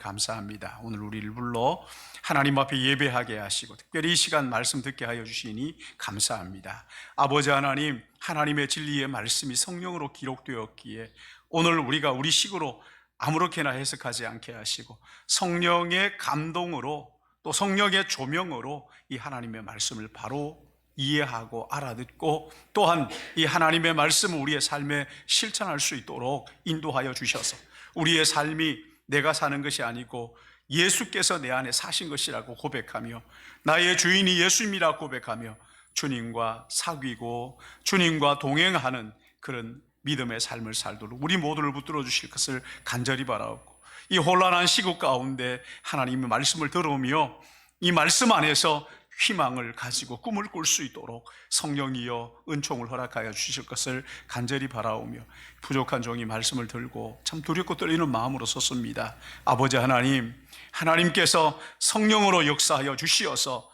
감사합니다. 오늘 우리를 불러 하나님 앞에 예배하게 하시고 특별히 이 시간 말씀 듣게 하여 주시니 감사합니다. 아버지 하나님, 하나님의 진리의 말씀이 성령으로 기록되었기에 오늘 우리가 우리 식으로 아무렇게나 해석하지 않게 하시고 성령의 감동으로 또 성령의 조명으로 이 하나님의 말씀을 바로 이해하고 알아듣고 또한 이 하나님의 말씀을 우리의 삶에 실천할 수 있도록 인도하여 주셔서 우리의 삶이 내가 사는 것이 아니고 예수께서 내 안에 사신 것이라고 고백하며 나의 주인이 예수님이라고 고백하며 주님과 사귀고 주님과 동행하는 그런 믿음의 삶을 살도록 우리 모두를 붙들어 주실 것을 간절히 바라옵고 이 혼란한 시국 가운데 하나님의 말씀을 들으며 이 말씀 안에서 희망을 가지고 꿈을 꿀 수 있도록 성령이여 은총을 허락하여 주실 것을 간절히 바라오며 부족한 종이 말씀을 들고 참 두렵고 떨리는 마음으로 섰습니다. 아버지 하나님, 하나님께서 성령으로 역사하여 주시어서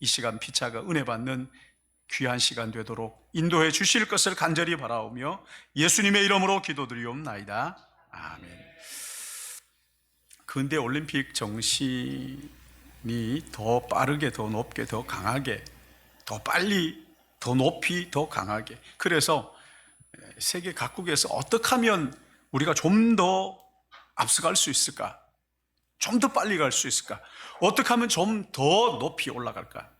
이 시간 피차가 은혜 받는 귀한 시간 되도록 인도해 주실 것을 간절히 바라오며 예수님의 이름으로 기도드리옵나이다. 아멘. 근대 올림픽 정신이 더 빠르게, 더 높게, 더 강하게, 더 빨리, 더 높이, 더 강하게. 그래서 세계 각국에서 어떻게 하면 우리가 좀 더 앞서갈 수 있을까? 좀 더 빨리 갈 수 있을까? 어떻게 하면 좀 더 높이 올라갈까?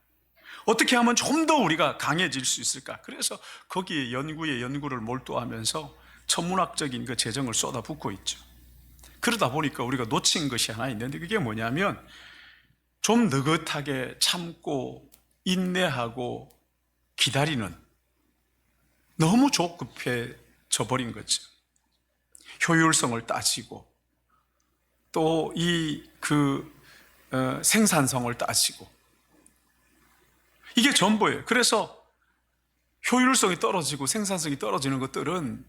어떻게 하면 좀 더 우리가 강해질 수 있을까? 그래서 거기에 연구를 몰두하면서 천문학적인 그 재정을 쏟아붓고 있죠. 그러다 보니까 우리가 놓친 것이 하나 있는데 그게 뭐냐면 좀 느긋하게 참고 인내하고 기다리는, 너무 조급해져 버린 거죠. 효율성을 따지고 또 생산성을 따지고 이게 전부예요. 그래서 효율성이 떨어지고 생산성이 떨어지는 것들은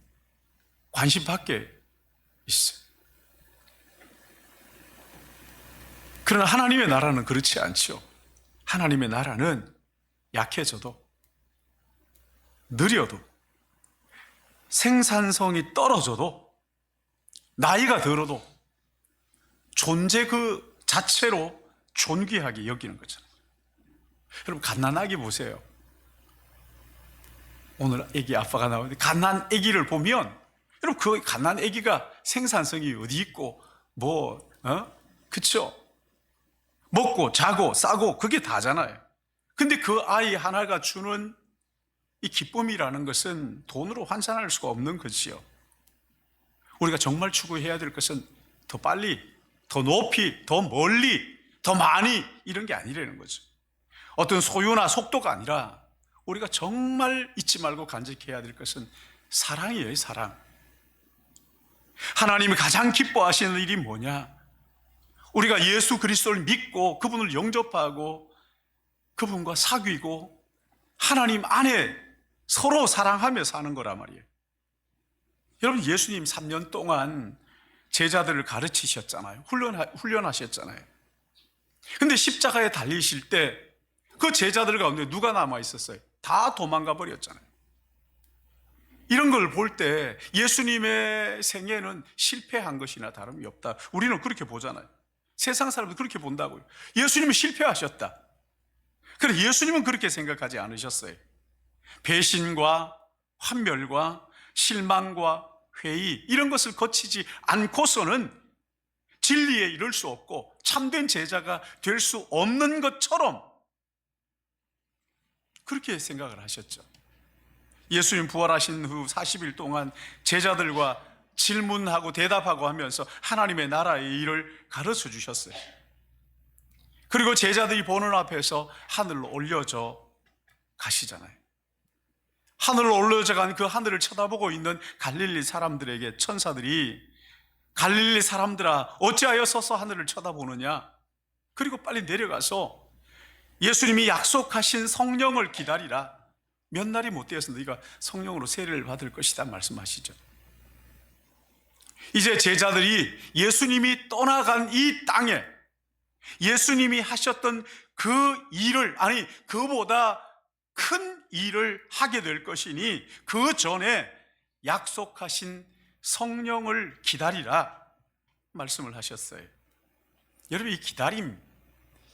관심 밖에 있어요. 그러나 하나님의 나라는 그렇지 않죠. 하나님의 나라는 약해져도 느려도 생산성이 떨어져도 나이가 들어도 존재 그 자체로 존귀하게 여기는 거잖아요. 여러분 갓난아기 보세요. 오늘 아기 아빠가 나오는데 갓난아기를 보면 여러분 그 갓난아기가 생산성이 어디 있고 그쵸? 먹고 자고 싸고 그게 다잖아요. 근데 그 아이 하나가 주는 이 기쁨이라는 것은 돈으로 환산할 수가 없는 것이요. 우리가 정말 추구해야 될 것은 더 빨리, 더 높이, 더 멀리, 더 많이 이런 게 아니라는 거죠. 어떤 소유나 속도가 아니라 우리가 정말 잊지 말고 간직해야 될 것은 사랑이에요. 사랑. 하나님이 가장 기뻐하시는 일이 뭐냐? 우리가 예수 그리스도를 믿고 그분을 영접하고 그분과 사귀고 하나님 안에 서로 사랑하며 사는 거란 말이에요. 여러분 예수님 3년 동안 제자들을 가르치셨잖아요. 훈련하셨잖아요. 근데 십자가에 달리실 때 그 제자들 가운데 누가 남아 있었어요? 다 도망가 버렸잖아요. 이런 걸 볼 때 예수님의 생애는 실패한 것이나 다름이 없다. 우리는 그렇게 보잖아요. 세상 사람들 그렇게 본다고요. 예수님은 실패하셨다. 그런데 예수님은 그렇게 생각하지 않으셨어요. 배신과 환멸과 실망과 회의 이런 것을 거치지 않고서는 진리에 이를 수 없고 참된 제자가 될 수 없는 것처럼 그렇게 생각을 하셨죠. 예수님 부활하신 후 40일 동안 제자들과 질문하고 대답하고 하면서 하나님의 나라의 일을 가르쳐 주셨어요. 그리고 제자들이 보는 앞에서 하늘로 올려져 가시잖아요. 하늘로 올려져 간 그 하늘을 쳐다보고 있는 갈릴리 사람들에게 천사들이 갈릴리 사람들아 어찌하여 서서 하늘을 쳐다보느냐? 그리고 빨리 내려가서 예수님이 약속하신 성령을 기다리라. 몇 날이 못 되어서 너희가 성령으로 세례를 받을 것이다 말씀하시죠. 이제 제자들이 예수님이 떠나간 이 땅에 예수님이 하셨던 그 일을, 아니 그보다 큰 일을 하게 될 것이니 그 전에 약속하신 성령을 기다리라 말씀을 하셨어요. 여러분, 이 기다림,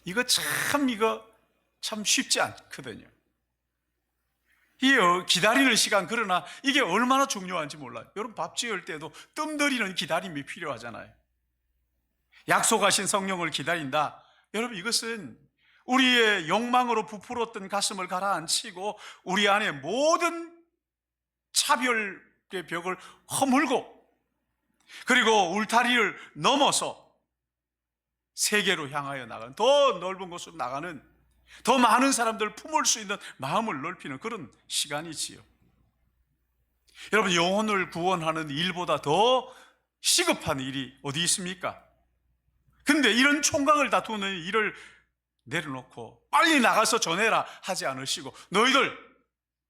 이거 참 쉽지 않거든요. 이 기다리는 시간, 그러나 이게 얼마나 중요한지 몰라요. 여러분, 밥 지을 때도 뜸들이는 기다림이 필요하잖아요. 약속하신 성령을 기다린다. 여러분, 이것은 우리의 욕망으로 부풀었던 가슴을 가라앉히고 우리 안에 모든 차별의 벽을 허물고, 그리고 울타리를 넘어서 세계로 향하여 나가는, 더 넓은 곳으로 나가는, 더 많은 사람들을 품을 수 있는 마음을 넓히는 그런 시간이지요. 여러분, 영혼을 구원하는 일보다 더 시급한 일이 어디 있습니까? 근데 이런 총각을 다투는 일을 내려놓고 빨리 나가서 전해라 하지 않으시고, 너희들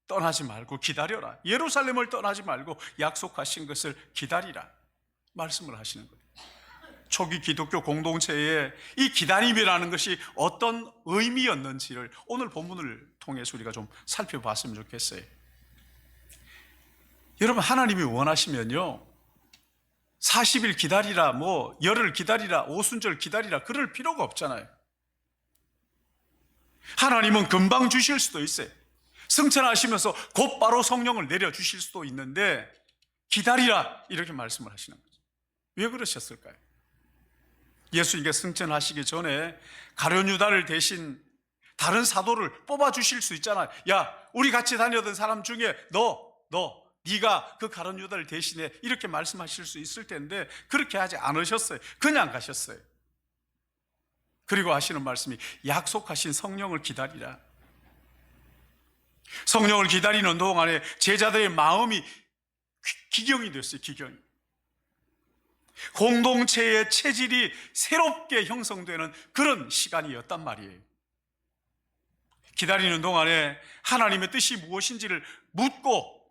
떠나지 말고 기다려라, 예루살렘을 떠나지 말고 약속하신 것을 기다리라 말씀을 하시는 거예요. 초기 기독교 공동체에 이 기다림이라는 것이 어떤 의미였는지를 오늘 본문을 통해서 우리가 좀 살펴봤으면 좋겠어요. 여러분, 하나님이 원하시면요, 40일 기다리라, 열흘 기다리라, 오순절 기다리라 그럴 필요가 없잖아요. 하나님은 금방 주실 수도 있어요. 승천하시면서 곧바로 성령을 내려주실 수도 있는데 기다리라 이렇게 말씀을 하시는 거죠. 왜 그러셨을까요? 예수님께 승천하시기 전에 가룟 유다를 대신 다른 사도를 뽑아주실 수 있잖아요. 야, 우리 같이 다녔던 사람 중에 네가 그 가룟 유다를 대신해, 이렇게 말씀하실 수 있을 텐데 그렇게 하지 않으셨어요. 그냥 가셨어요. 그리고 하시는 말씀이 약속하신 성령을 기다리라. 성령을 기다리는 동안에 제자들의 마음이 기경이 됐어요. 기경이. 공동체의 체질이 새롭게 형성되는 그런 시간이었단 말이에요. 기다리는 동안에 하나님의 뜻이 무엇인지를 묻고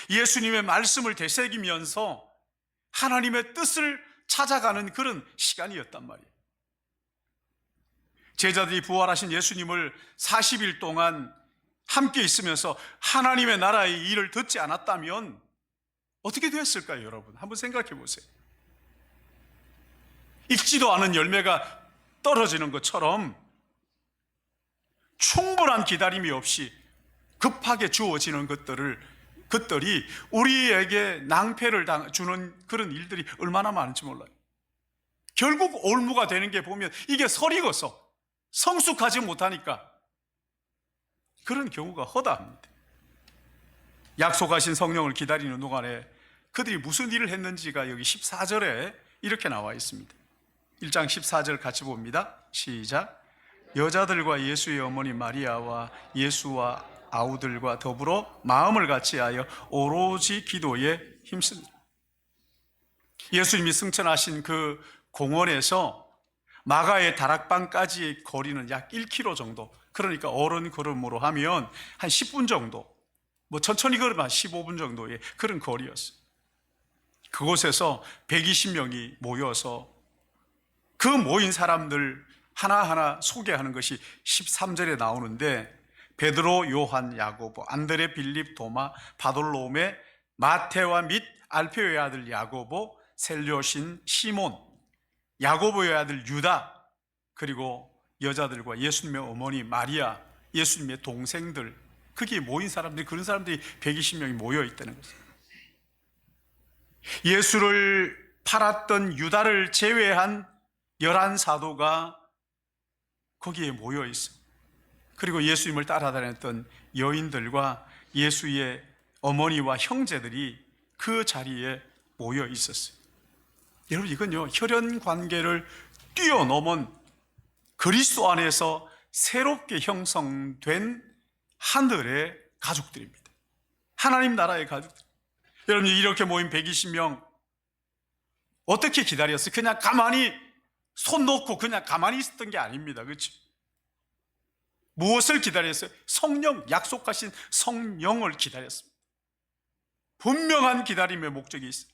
예수님의 말씀을 되새기면서 하나님의 뜻을 찾아가는 그런 시간이었단 말이에요. 제자들이 부활하신 예수님을 40일 동안 함께 있으면서 하나님의 나라의 일을 듣지 않았다면 어떻게 됐을까요, 여러분? 한번 생각해 보세요. 익지도 않은 열매가 떨어지는 것처럼 충분한 기다림이 없이 급하게 주어지는 것들이 우리에게 낭패를 주는 그런 일들이 얼마나 많은지 몰라요. 결국 올무가 되는 게 보면 이게 설익어서 성숙하지 못하니까 그런 경우가 허다합니다. 약속하신 성령을 기다리는 동안에 그들이 무슨 일을 했는지가 여기 14절에 이렇게 나와 있습니다. 1장 14절 같이 봅니다. 시작. 여자들과 예수의 어머니 마리아와 예수와 아우들과 더불어 마음을 같이하여 오로지 기도에 힘쓰니라. 예수님이 승천하신 그 공원에서 마가의 다락방까지 거리는 약 1km 정도, 그러니까 어른 걸음으로 하면 한 10분 정도, 천천히 걸으면 한 15분 정도의 그런 거리였어요. 그곳에서 120명이 모여서 그 모인 사람들 하나하나 소개하는 것이 13절에 나오는데, 베드로, 요한, 야고보, 안드레, 빌립, 도마, 바돌로메, 마테와 및 알페오의 아들 야고보, 셀료신, 시몬, 야고보의 아들 유다, 그리고 여자들과 예수님의 어머니 마리아, 예수님의 동생들, 거기에 모인 사람들이, 그런 사람들이 120명이 모여 있다는 것입니다. 예수를 팔았던 유다를 제외한 11사도가 거기에 모여 있어요. 그리고 예수님을 따라다녔던 여인들과 예수의 어머니와 형제들이 그 자리에 모여 있었어요. 여러분, 이건요, 혈연 관계를 뛰어넘은 그리스도 안에서 새롭게 형성된 하늘의 가족들입니다. 하나님 나라의 가족들. 여러분, 이렇게 모인 120명 어떻게 기다렸어요? 그냥 가만히 손 놓고 그냥 가만히 있었던 게 아닙니다. 그렇죠? 무엇을 기다렸어요? 성령, 약속하신 성령을 기다렸습니다. 분명한 기다림의 목적이 있어요.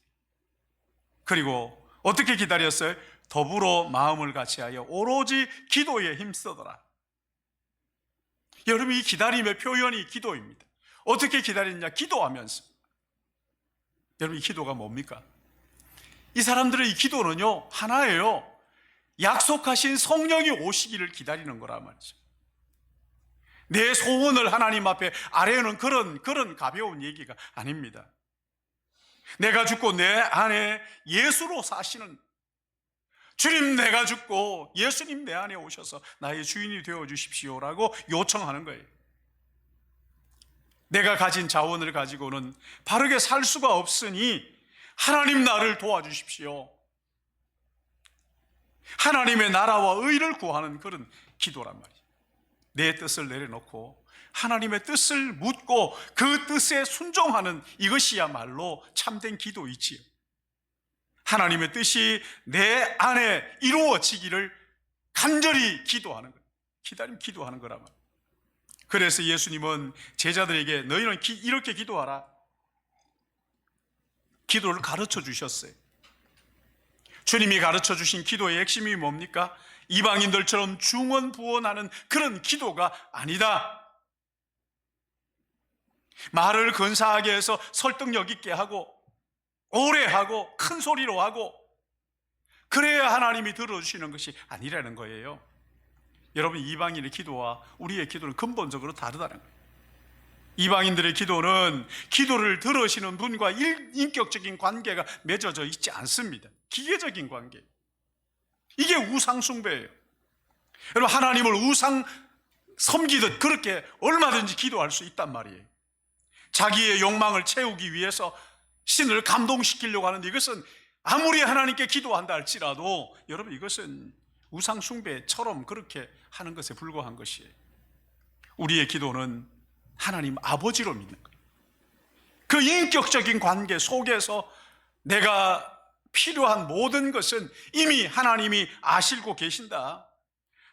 그리고 어떻게 기다렸어요? 더불어 마음을 같이하여 오로지 기도에 힘쓰더라. 여러분, 이 기다림의 표현이 기도입니다. 어떻게 기다리느냐? 기도하면서. 여러분, 이 기도가 뭡니까? 이 사람들의 이 기도는요, 하나예요. 약속하신 성령이 오시기를 기다리는 거란 말이죠. 내 소원을 하나님 앞에 아뢰는 그런 가벼운 얘기가 아닙니다. 내가 죽고 내 안에 예수로 사시는, 주님 내가 죽고 예수님 내 안에 오셔서 나의 주인이 되어 주십시오라고 요청하는 거예요. 내가 가진 자원을 가지고는 바르게 살 수가 없으니 하나님 나를 도와주십시오. 하나님의 나라와 의를 구하는 그런 기도란 말이에요. 내 뜻을 내려놓고 하나님의 뜻을 묻고 그 뜻에 순종하는, 이것이야말로 참된 기도이지요. 하나님의 뜻이 내 안에 이루어지기를 간절히 기도하는 거예요. 기도하는 거란 말이에요. 그래서 예수님은 제자들에게 너희는 이렇게 기도하라, 기도를 가르쳐 주셨어요. 주님이 가르쳐 주신 기도의 핵심이 뭡니까? 이방인들처럼 중언부언하는 그런 기도가 아니다. 말을 근사하게 해서 설득력 있게 하고 오래 하고 큰 소리로 하고 그래야 하나님이 들어주시는 것이 아니라는 거예요. 여러분, 이방인의 기도와 우리의 기도는 근본적으로 다르다는 거예요. 이방인들의 기도는 기도를 들으시는 분과 인격적인 관계가 맺어져 있지 않습니다. 기계적인 관계. 이게 우상 숭배예요. 여러분, 하나님을 우상 섬기듯 그렇게 얼마든지 기도할 수 있단 말이에요. 자기의 욕망을 채우기 위해서 신을 감동시키려고 하는데, 이것은 아무리 하나님께 기도한다 할지라도 여러분, 이것은 우상 숭배처럼 그렇게 하는 것에 불과한 것이에요. 우리의 기도는 하나님 아버지로 믿는 거예요. 그 인격적인 관계 속에서 내가 필요한 모든 것은 이미 하나님이 아시고 계신다,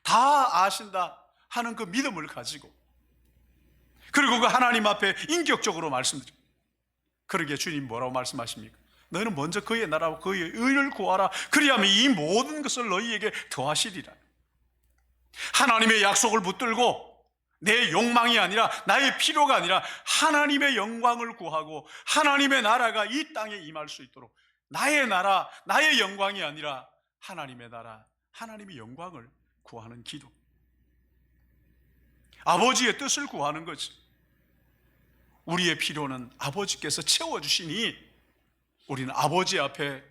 다 아신다 하는 그 믿음을 가지고, 그리고 그 하나님 앞에 인격적으로 말씀드려요. 그러기에 주님 뭐라고 말씀하십니까? 너희는 먼저 그의 나라와 그의 의를 구하라. 그리하면 이 모든 것을 너희에게 더하시리라. 하나님의 약속을 붙들고 내 욕망이 아니라, 나의 필요가 아니라 하나님의 영광을 구하고 하나님의 나라가 이 땅에 임할 수 있도록, 나의 나라, 나의 영광이 아니라 하나님의 나라, 하나님의 영광을 구하는 기도, 아버지의 뜻을 구하는 거지. 우리의 필요는 아버지께서 채워주시니 우리는 아버지 앞에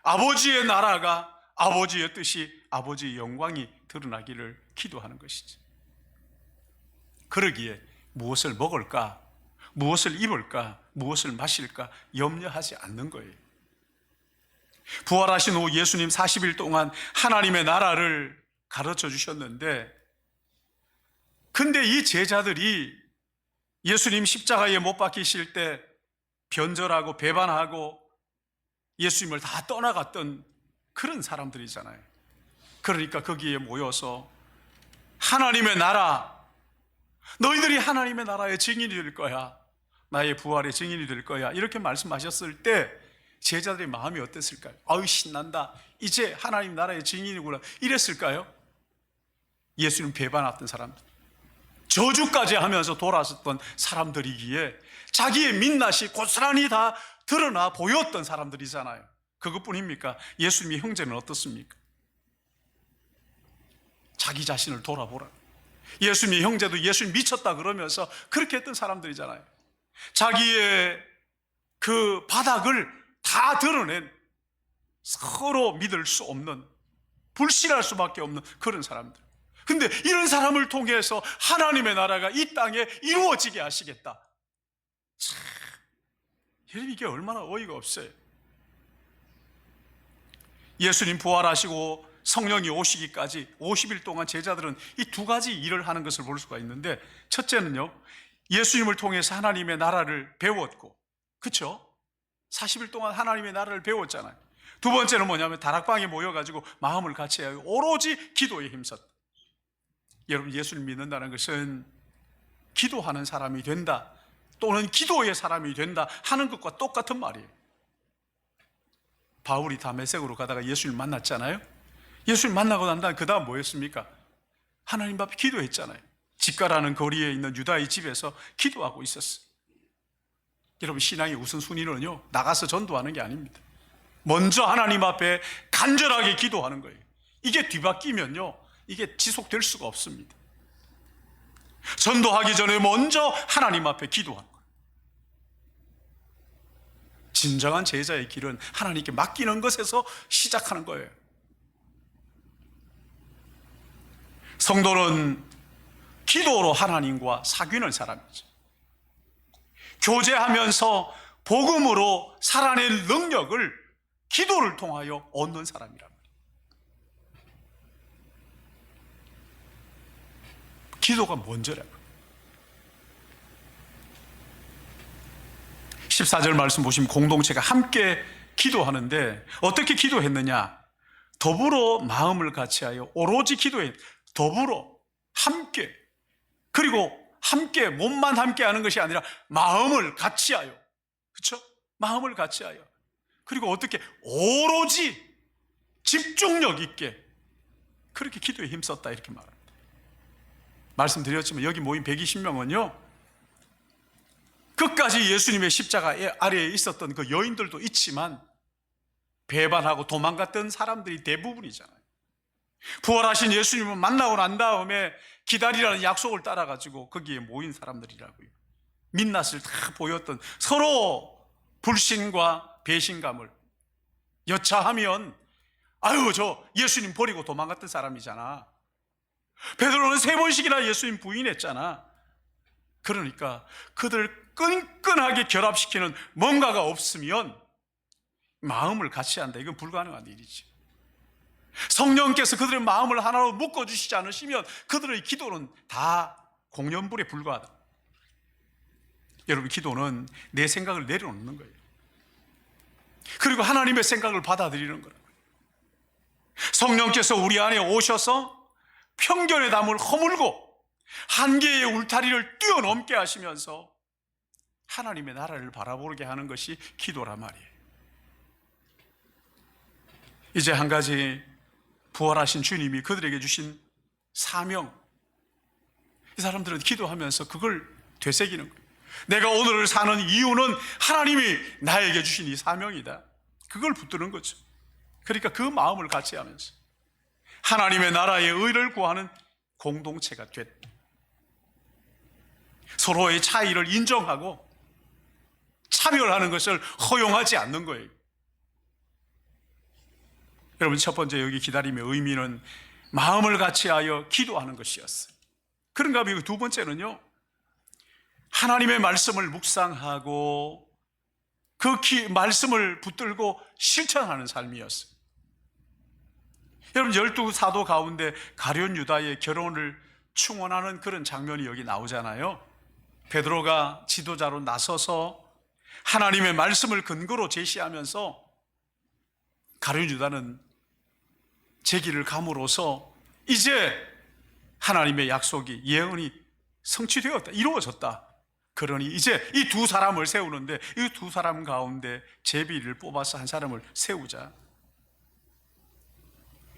아버지의 나라가, 아버지의 뜻이, 아버지의 영광이 드러나기를 기도하는 것이지. 그러기에 무엇을 먹을까, 무엇을 입을까, 무엇을 마실까 염려하지 않는 거예요. 부활하신 후 예수님 40일 동안 하나님의 나라를 가르쳐 주셨는데, 근데 이 제자들이 예수님 십자가에 못 박히실 때 변절하고 배반하고 예수님을 다 떠나갔던 그런 사람들이잖아요. 그러니까 거기에 모여서 하나님의 나라, 너희들이 하나님의 나라의 증인이 될 거야, 나의 부활의 증인이 될 거야, 이렇게 말씀하셨을 때 제자들의 마음이 어땠을까요? 아유, 신난다, 이제 하나님 나라의 증인이구나, 이랬을까요? 예수님 배반했던 사람들, 저주까지 하면서 돌아섰던 사람들이기에 자기의 민낯이 고스란히 다 드러나 보였던 사람들이잖아요. 그것뿐입니까? 예수님의 형제는 어떻습니까? 자기 자신을 돌아보라. 예수님의 형제도 예수님 미쳤다 그러면서 그렇게 했던 사람들이잖아요. 자기의 그 바닥을 다 드러낸, 서로 믿을 수 없는, 불신할 수밖에 없는 그런 사람들. 근데 이런 사람을 통해서 하나님의 나라가 이 땅에 이루어지게 하시겠다. 참, 여러분, 이게 얼마나 어이가 없어요. 예수님 부활하시고 성령이 오시기까지 50일 동안 제자들은 이 두 가지 일을 하는 것을 볼 수가 있는데, 첫째는요, 예수님을 통해서 하나님의 나라를 배웠고, 그렇죠? 40일 동안 하나님의 나라를 배웠잖아요. 두 번째는 뭐냐면 다락방에 모여가지고 마음을 같이 하고 오로지 기도에 힘썼다. 여러분, 예수를 믿는다는 것은 기도하는 사람이 된다, 또는 기도의 사람이 된다 하는 것과 똑같은 말이에요. 바울이 다메섹으로 가다가 예수님 만났잖아요. 예수님 만나고 난 다음에 그 다음 뭐였습니까? 하나님 앞에 기도했잖아요. 집가라는 거리에 있는 유다의 집에서 기도하고 있었어요. 여러분, 신앙의 우선순위는요, 나가서 전도하는 게 아닙니다. 먼저 하나님 앞에 간절하게 기도하는 거예요. 이게 뒤바뀌면요, 이게 지속될 수가 없습니다. 전도하기 전에 먼저 하나님 앞에 기도하는 거예요. 진정한 제자의 길은 하나님께 맡기는 것에서 시작하는 거예요. 성도는 기도로 하나님과 사귀는 사람이죠. 교제하면서 복음으로 살아낼 능력을 기도를 통하여 얻는 사람이란 말이에요. 기도가 먼저라고요. 14절 말씀 보시면 공동체가 함께 기도하는데 어떻게 기도했느냐? 더불어 마음을 같이하여 오로지 기도해. 더불어 함께, 그리고 함께, 몸만 함께 하는 것이 아니라 마음을 같이하여, 그렇죠? 마음을 같이하여, 그리고 어떻게 오로지 집중력 있게 그렇게 기도에 힘썼다 이렇게 말합니다. 말씀드렸지만 여기 모인 120명은요 끝까지 예수님의 십자가 아래에 있었던 그 여인들도 있지만 배반하고 도망갔던 사람들이 대부분이잖아요. 부활하신 예수님을 만나고 난 다음에 기다리라는 약속을 따라가지고 거기에 모인 사람들이라고요. 민낯을 다 보였던, 서로 불신과 배신감을 여차하면 아유 저 예수님 버리고 도망갔던 사람이잖아. 베드로는 3번씩이나 예수님 부인했잖아. 그러니까 그들을 끈끈하게 결합시키는 뭔가가 없으면 마음을 같이 한다, 이건 불가능한 일이지. 성령께서 그들의 마음을 하나로 묶어주시지 않으시면 그들의 기도는 다 공연불에 불과하다. 여러분, 기도는 내 생각을 내려놓는 거예요. 그리고 하나님의 생각을 받아들이는 거라고요. 성령께서 우리 안에 오셔서 편견의 담을 허물고 한계의 울타리를 뛰어넘게 하시면서 하나님의 나라를 바라보게 하는 것이 기도란 말이에요. 이제 한 가지, 부활하신 주님이 그들에게 주신 사명, 이 사람들은 기도하면서 그걸 되새기는 거예요. 내가 오늘을 사는 이유는 하나님이 나에게 주신 이 사명이다, 그걸 붙드는 거죠. 그러니까 그 마음을 같이 하면서 하나님의 나라의 의를 구하는 공동체가 됐다. 서로의 차이를 인정하고 차별하는 것을 허용하지 않는 거예요. 여러분, 첫 번째 여기 기다림의 의미는 마음을 같이하여 기도하는 것이었어요. 그런가 하면 두 번째는요, 하나님의 말씀을 묵상하고 그 말씀을 붙들고 실천하는 삶이었어요. 여러분, 12 사도 가운데 가룟 유다의 결혼을 충원하는 그런 장면이 여기 나오잖아요. 베드로가 지도자로 나서서 하나님의 말씀을 근거로 제시하면서 가룟 유다는 제기를 감으로써 이제 하나님의 약속이, 예언이 성취되었다, 이루어졌다. 그러니 이제 이 두 사람을 세우는데 이 두 사람 가운데 제비를 뽑아서 한 사람을 세우자.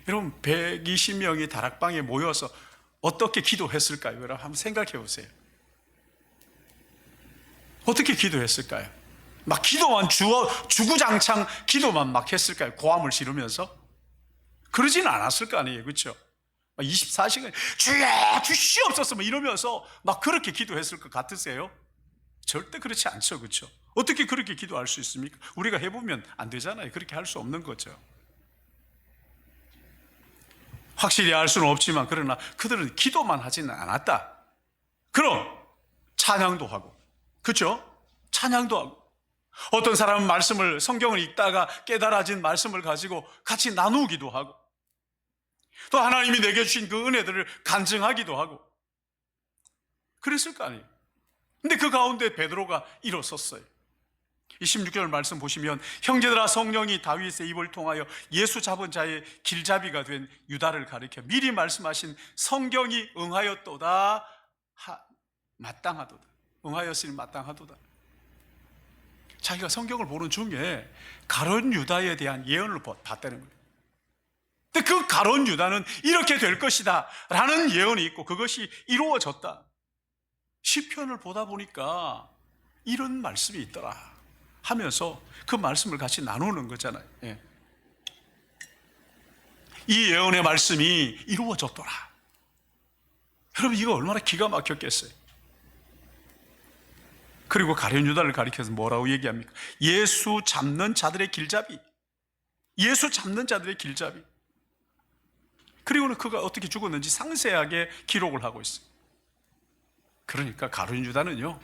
여러분, 120명이 다락방에 모여서 어떻게 기도했을까요? 여러분, 한번 생각해 보세요. 어떻게 기도했을까요? 막 기도만 주구장창 기도만 막 했을까요? 고함을 지르면서? 그러지는 않았을 거 아니에요, 그렇죠? 24시간 주여 주시옵소서 뭐 이러면서 막 그렇게 기도했을 것 같으세요? 절대 그렇지 않죠, 그렇죠? 어떻게 그렇게 기도할 수 있습니까? 우리가 해보면 안 되잖아요. 그렇게 할 수 없는 거죠. 확실히 알 수는 없지만 그러나 그들은 기도만 하지는 않았다. 그럼 찬양도 하고, 그렇죠? 찬양도 하고, 어떤 사람은 말씀을, 성경을 읽다가 깨달아진 말씀을 가지고 같이 나누기도 하고, 또 하나님이 내게 주신 그 은혜들을 간증하기도 하고 그랬을 거 아니에요. 근데 그 가운데 베드로가 일어섰어요. 26절 말씀 보시면, 형제들아, 성령이 다윗의 입을 통하여 예수 잡은 자의 길잡이가 된 유다를 가리켜 미리 말씀하신 성경이 응하였도다, 마땅하도다, 응하였으니 마땅하도다. 자기가 성경을 보는 중에 가룟 유다에 대한 예언을 봤다는 거예요. 근데 그 가룟 유다는 이렇게 될 것이다 라는 예언이 있고 그것이 이루어졌다. 시편을 보다 보니까 이런 말씀이 있더라 하면서 그 말씀을 같이 나누는 거잖아요. 예. 이 예언의 말씀이 이루어졌더라. 여러분, 이거 얼마나 기가 막혔겠어요. 그리고 가룟 유다를 가리켜서 뭐라고 얘기합니까? 예수 잡는 자들의 길잡이. 예수 잡는 자들의 길잡이. 그리고는 그가 어떻게 죽었는지 상세하게 기록을 하고 있어요. 그러니까 가룟 유다는요,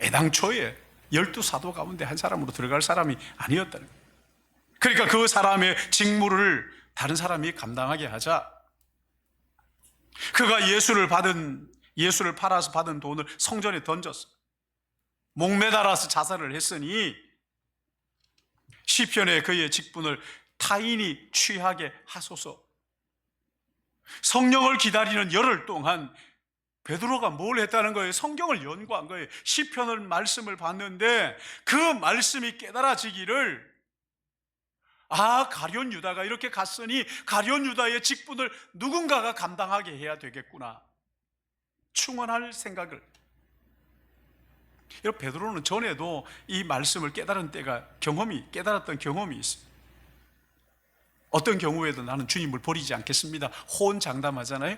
애당초에 12사도 가운데 한 사람으로 들어갈 사람이 아니었다는 거예요. 그러니까 그 사람의 직무를 다른 사람이 감당하게 하자, 그가 예수를 팔아서 받은 돈을 성전에 던졌어. 목매달아서 자살을 했으니 시편에 그의 직분을 타인이 취하게 하소서. 성령을 기다리는 열흘 동안 베드로가 뭘 했다는 거예요? 성경을 연구한 거예요. 시편을 말씀을 봤는데 그 말씀이 깨달아지기를, 가룟 유다가 이렇게 갔으니 가룟 유다의 직분을 누군가가 감당하게 해야 되겠구나, 충원할 생각을. 여러분, 베드로는 전에도 이 말씀을 깨달았던 경험이 있어요. 어떤 경우에도 나는 주님을 버리지 않겠습니다, 호언장담하잖아요.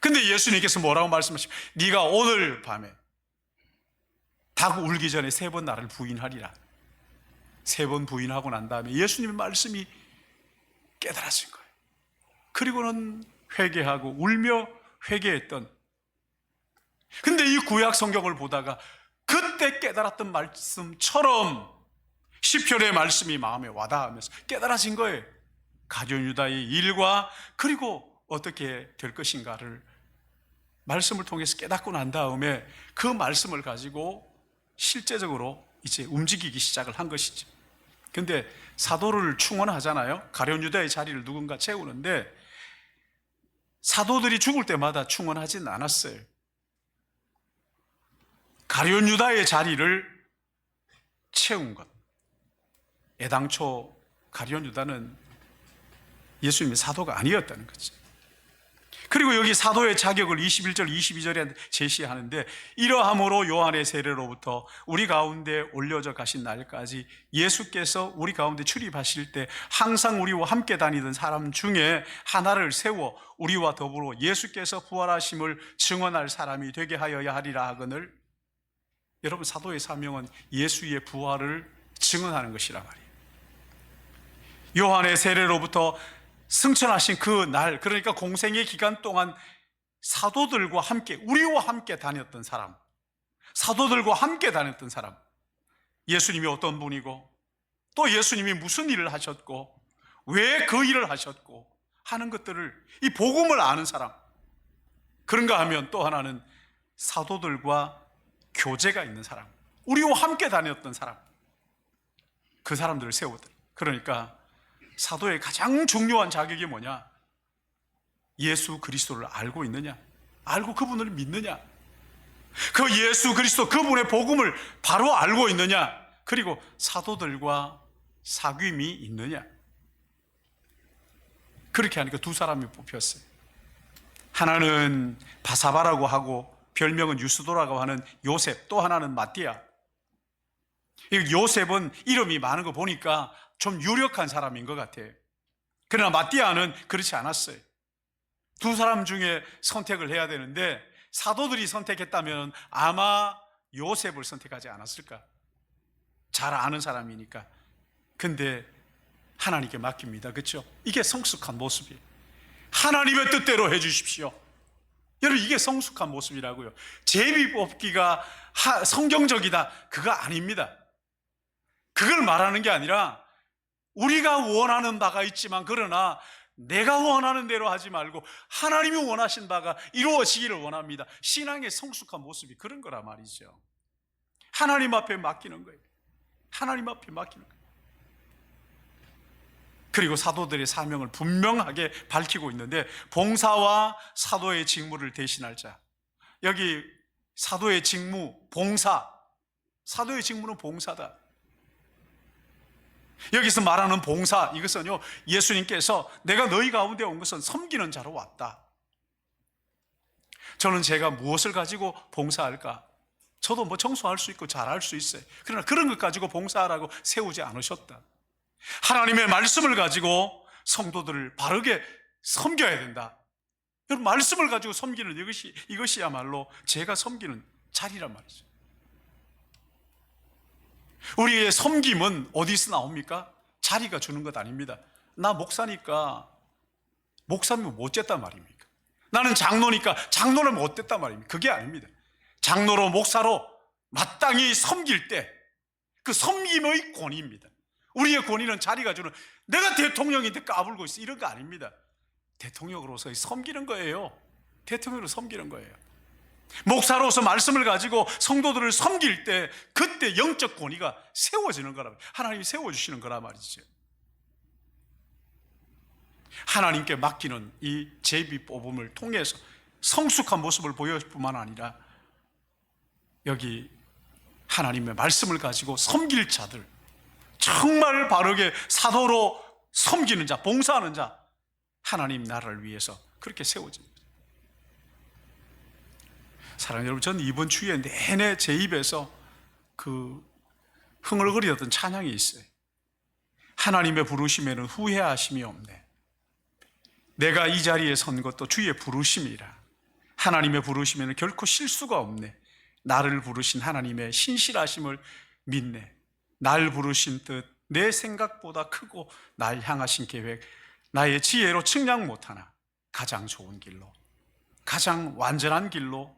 근데 예수님께서 뭐라고 말씀하시면, 네가 오늘 밤에 닭 울기 전에 3번 나를 부인하리라. 3번 부인하고 난 다음에 예수님의 말씀이 깨달아진 거예요. 그리고는 회개하고 울며 회개했던. 근데 이 구약 성경을 보다가 그때 깨달았던 말씀처럼 시편의 말씀이 마음에 와닿으면서 깨달아진 거예요. 가룟 유다의 일과 그리고 어떻게 될 것인가를 말씀을 통해서 깨닫고 난 다음에 그 말씀을 가지고 실제적으로 이제 움직이기 시작을 한 것이죠. 근데 사도를 충원하잖아요. 가룟 유다의 자리를 누군가 채우는데 사도들이 죽을 때마다 충원하지는 않았어요. 가룟 유다의 자리를 채운 것. 애당초 가룟 유다는 예수님의 사도가 아니었다는 거죠. 그리고 여기 사도의 자격을 21절, 22절에 제시하는데, 이러함으로 요한의 세례로부터 우리 가운데 올려져 가신 날까지 예수께서 우리 가운데 출입하실 때 항상 우리와 함께 다니던 사람 중에 하나를 세워 우리와 더불어 예수께서 부활하심을 증언할 사람이 되게 하여야 하리라 하거늘. 여러분, 사도의 사명은 예수의 부활을 증언하는 것이라 말이에요. 요한의 세례로부터 승천하신 그 날, 그러니까 공생의 기간 동안 사도들과 함께, 우리와 함께 다녔던 사람, 사도들과 함께 다녔던 사람, 예수님이 어떤 분이고 또 예수님이 무슨 일을 하셨고 왜 그 일을 하셨고 하는 것들을, 이 복음을 아는 사람. 그런가 하면 또 하나는 사도들과 교제가 있는 사람, 우리와 함께 다녔던 사람, 그 사람들을 세우던. 그러니까 사도의 가장 중요한 자격이 뭐냐? 예수 그리스도를 알고 있느냐? 알고 그분을 믿느냐? 그 예수 그리스도, 그분의 복음을 바로 알고 있느냐? 그리고 사도들과 사귐이 있느냐? 그렇게 하니까 두 사람이 뽑혔어요. 하나는 바사바라고 하고 별명은 유스도라고 하는 요셉, 또 하나는 마띠아. 요셉은 이름이 많은 거 보니까 좀 유력한 사람인 것 같아요. 그러나 마띠아는 그렇지 않았어요. 두 사람 중에 선택을 해야 되는데 사도들이 선택했다면 아마 요셉을 선택하지 않았을까? 잘 아는 사람이니까. 근데 하나님께 맡깁니다. 그렇죠? 이게 성숙한 모습이에요. 하나님의 뜻대로 해주십시오. 여러분, 이게 성숙한 모습이라고요. 제비 뽑기가 성경적이다, 그거 아닙니다. 그걸 말하는 게 아니라 우리가 원하는 바가 있지만, 그러나 내가 원하는 대로 하지 말고 하나님이 원하신 바가 이루어지기를 원합니다. 신앙의 성숙한 모습이 그런 거라 말이죠. 하나님 앞에 맡기는 거예요. 하나님 앞에 맡기는 거예요. 그리고 사도들의 사명을 분명하게 밝히고 있는데, 봉사와 사도의 직무를 대신할 자. 여기 사도의 직무, 봉사. 사도의 직무는 봉사다. 여기서 말하는 봉사, 이것은요, 예수님께서 내가 너희 가운데 온 것은 섬기는 자로 왔다. 저는 제가 무엇을 가지고 봉사할까? 저도 뭐 청소할 수 있고 잘할 수 있어요. 그러나 그런 것 가지고 봉사하라고 세우지 않으셨다. 하나님의 말씀을 가지고 성도들을 바르게 섬겨야 된다. 여러분, 말씀을 가지고 섬기는 이것이야말로 제가 섬기는 자리란 말이죠. 우리의 섬김은 어디서 나옵니까? 자리가 주는 것 아닙니다. 나 목사니까 목사님은 못 됐단 말입니까? 나는 장로니까 장로는 못 됐단 말입니까? 그게 아닙니다. 장로로 목사로 마땅히 섬길 때 그 섬김의 권위입니다. 우리의 권위는 자리가 주는, 내가 대통령인데 까불고 있어, 이런 거 아닙니다. 대통령으로서 섬기는 거예요. 대통령으로 섬기는 거예요. 목사로서 말씀을 가지고 성도들을 섬길 때 그때 영적 권위가 세워지는 거라, 하나님이 세워주시는 거라 말이죠. 하나님께 맡기는 이 제비 뽑음을 통해서 성숙한 모습을 보여줄 뿐만 아니라 여기 하나님의 말씀을 가지고 섬길 자들, 정말 바르게 사도로 섬기는 자, 봉사하는 자, 하나님 나라를 위해서 그렇게 세워집니다. 사랑하는 여러분, 저는 이번 주에 내내 제 입에서 그 흥얼거리던 찬양이 있어요. 하나님의 부르심에는 후회하심이 없네. 내가 이 자리에 선 것도 주의 부르심이라. 하나님의 부르심에는 결코 실수가 없네. 나를 부르신 하나님의 신실하심을 믿네. 날 부르신 뜻, 내 생각보다 크고 날 향하신 계획, 나의 지혜로 측량 못하나 가장 좋은 길로, 가장 완전한 길로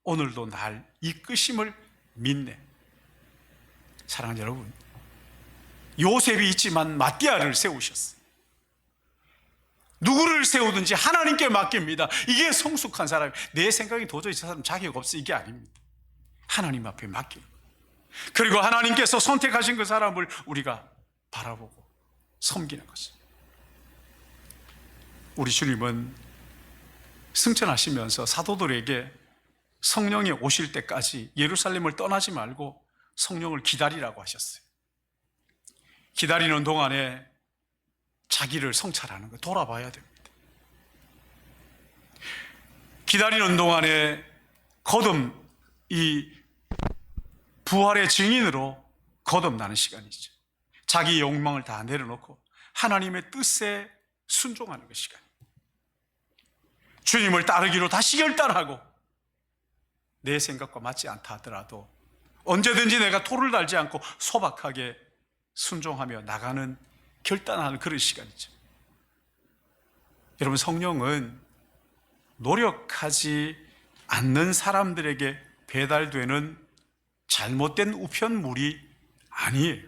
오늘도 날 이끄심을 믿네. 사랑하는 여러분, 요셉이 있지만 마띠아를 세우셨어요. 누구를 세우든지 하나님께 맡깁니다. 이게 성숙한 사람이, 내 생각이 도저히 저 사람 자격 없어, 이게 아닙니다. 하나님 앞에 맡기는 거예요. 그리고 하나님께서 선택하신 그 사람을 우리가 바라보고 섬기는 것이죠. 우리 주님은 승천하시면서 사도들에게 성령이 오실 때까지 예루살렘을 떠나지 말고 성령을 기다리라고 하셨어요. 기다리는 동안에 자기를 성찰하는 거, 돌아봐야 됩니다. 기다리는 동안에 거듭 이 부활의 증인으로 거듭나는 시간이죠. 자기 욕망을 다 내려놓고 하나님의 뜻에 순종하는 그 시간. 주님을 따르기로 다시 결단하고 내 생각과 맞지 않다 하더라도 언제든지 내가 토를 달지 않고 소박하게 순종하며 나가는, 결단하는 그런 시간이죠. 여러분, 성령은 노력하지 않는 사람들에게 배달되는 잘못된 우편물이 아니에요.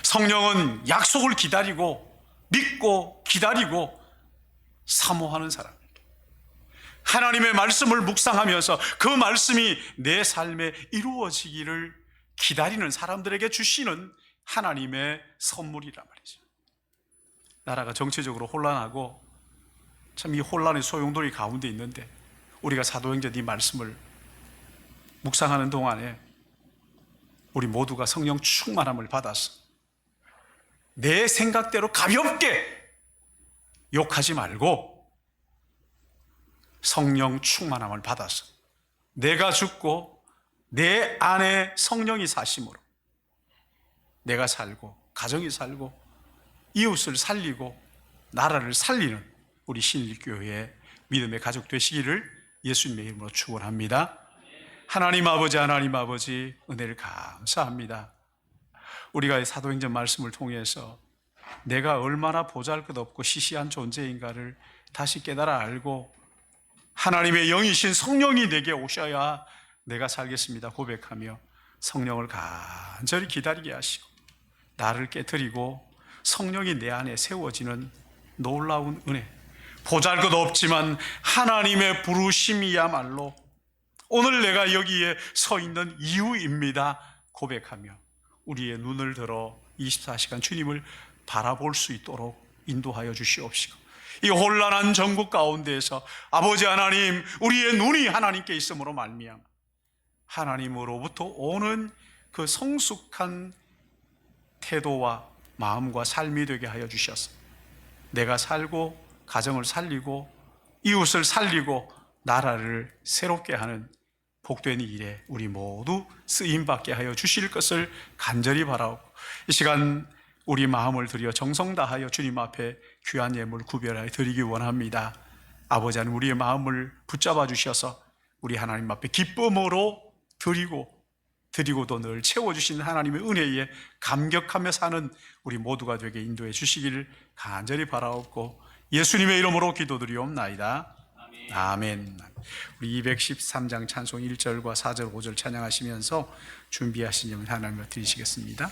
성령은 약속을 기다리고 믿고 기다리고 사모하는 사람입니다. 하나님의 말씀을 묵상하면서 그 말씀이 내 삶에 이루어지기를 기다리는 사람들에게 주시는 하나님의 선물이란 말이죠. 나라가 정치적으로 혼란하고 참 이 혼란의 소용돌이 가운데 있는데 우리가 사도행전 이 말씀을 묵상하는 동안에 우리 모두가 성령 충만함을 받아서 내 생각대로 가볍게 욕하지 말고 성령 충만함을 받아서 내가 죽고 내 안에 성령이 사심으로 내가 살고 가정이 살고 이웃을 살리고 나라를 살리는 우리 신일교회의 믿음의 가족 되시기를 예수님의 이름으로 축원합니다. 하나님 아버지, 하나님 아버지, 은혜를 감사합니다. 우리가 이 사도행전 말씀을 통해서 내가 얼마나 보잘것없고 시시한 존재인가를 다시 깨달아 알고 하나님의 영이신 성령이 내게 오셔야 내가 살겠습니다 고백하며 성령을 간절히 기다리게 하시고 나를 깨트리고 성령이 내 안에 세워지는 놀라운 은혜, 보잘것없지만 하나님의 부르심이야말로 오늘 내가 여기에 서 있는 이유입니다 고백하며 우리의 눈을 들어 24시간 주님을 바라볼 수 있도록 인도하여 주시옵시고 이 혼란한 전국 가운데에서 아버지 하나님, 우리의 눈이 하나님께 있음으로 말미암아 하나님으로부터 오는 그 성숙한 태도와 마음과 삶이 되게 하여 주셔서 내가 살고 가정을 살리고 이웃을 살리고 나라를 새롭게 하는 복된 일에 우리 모두 쓰임받게 하여 주실 것을 간절히 바라고 이 시간 우리 마음을 들여 정성 다하여 주님 앞에 귀한 예물 구별하여 드리기 원합니다. 아버지 하나님, 우리의 마음을 붙잡아 주셔서 우리 하나님 앞에 기쁨으로 드리고도 늘 채워주시는 하나님의 은혜에 감격하며 사는 우리 모두가 되게 인도해 주시기를 간절히 바라옵고 예수님의 이름으로 기도드리옵나이다. 아멘. 우리 213장 찬송 1절과 4절 5절 찬양하시면서 준비하신 점 하나님을 드리시겠습니다.